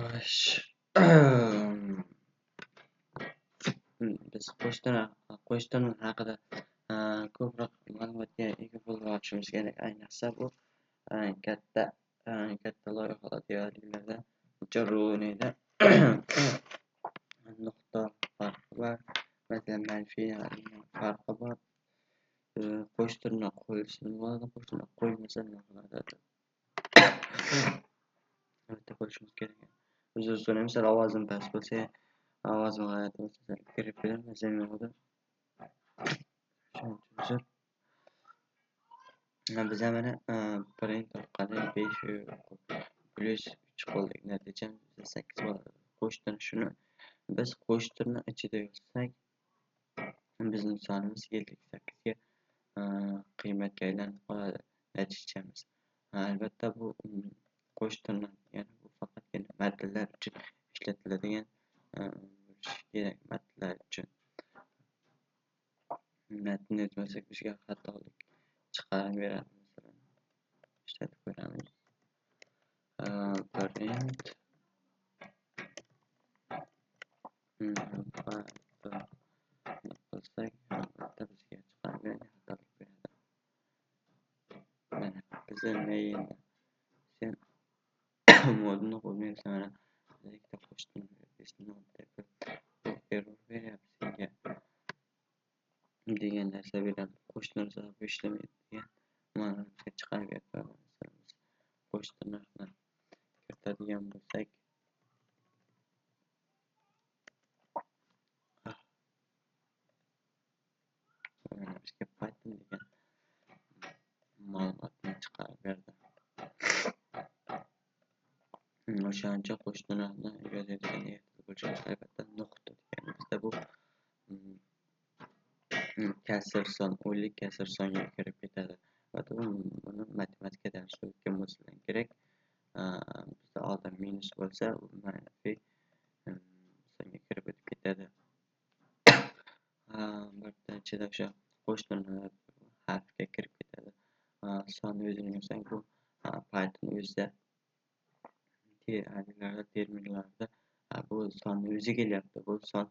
Ash. Biz qo'shtin haqida ko'proq ma'lumotga ega bo'lishimiz kerak. Ayniqsa bu katta loyihalar deyarlilarda jarayonida nuqta farqi bor, masalan manfiy farqi bor. Qo'shtirni qo'yilishi nima bo'ladi, qo'shtirni qo'ymasa nima bo'ladi? Albatta ko'rishimiz kerak. Uzr so'rayman, misol ovozim past bo'lsa, ovozim g'alati bo'lsa, kirib beramiz bo'ldi. Uzr. Biz mana print orqali 5 plus 3 qo'ldik. Natijamiz 8 bo'ladi. Qo'shtirni shuni biz qo'shtirni ichida yozsak, bizning sonimiz 78 ga qiymatga aylanib qoladi natijamiz. Albatta bu qo'shtirni, ya'ni bu faqatgina matnlar uchun ishlatiladigan bo'lishi kerak. Matnlar uchun matn yozmasak bizga xatolik chiqarib beradi. Masalan, ishlatib ko'ramiz. Print qilsak, albatta bizga chiqarib beradi, xatolik beradi. Mana bizda nima endi? Sen modni qo'ymaysan, mana ikkita qo'shtin error beryapti senga degan narsa beradi. Qo'shtin hisobi ishlamaydi degan ma'noga chiqarib beradi. Qo'shtirni kiritadigan bo'lsak, bizga Python degan ma'lumotni chiqarib berdi. O'shancha qo'shtirni yozadigan bo'lsak, albatta nuqta deganimizda bu kasr son, o'nlik kasr songa kirib ketadi. Buni matematika darsi o'tgan bo'lsa kerak. Bizda oldin minus bo'lsa, u manfiy songa kirib o'tib ketadi. Birinchida o'sha qo'shtirnoq harfga kirib ketadi. Son o'zini yozsang, bu Python o'zida terminlarda bu sonni o'zi kelyapti. Bu son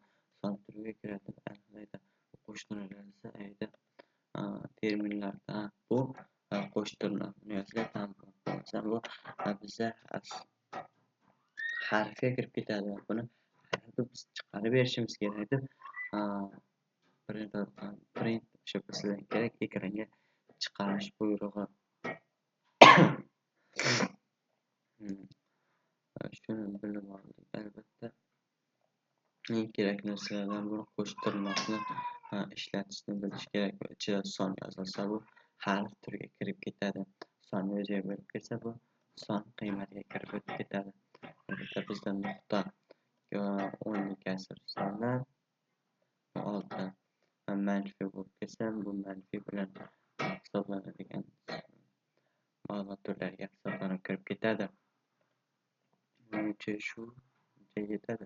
turiga kiradi, aniqlaydi. Qo'shtirnoqlarsa ayda terminlarda bu qo'shtirnoq yoziladi. Bu bizda harfga kirib ketadi. Buni biz chiqarib berishimiz kerak deb print o'sha bizdan kerak ekranga chiqarish buyrug'i. Shuni bilib oldik. Albatta eng kerak narsalardan biri qo'shtirnoqni ishlatishni bilish kerak. Ichida son yozilsa, bu harf turiga kirib ketadi. Sonni o'ziga bo'lib ketsa, bu son qiymatiga kirib o'tib ketadi. Albatta bizda nuqta o'nlik kasr sonlar oltin manfiy bo'lib ketsa, bu manfiy bilan hisoblanadigan ma'lumot turlariga hisoblanib kirib ketadi. Shu yetadi.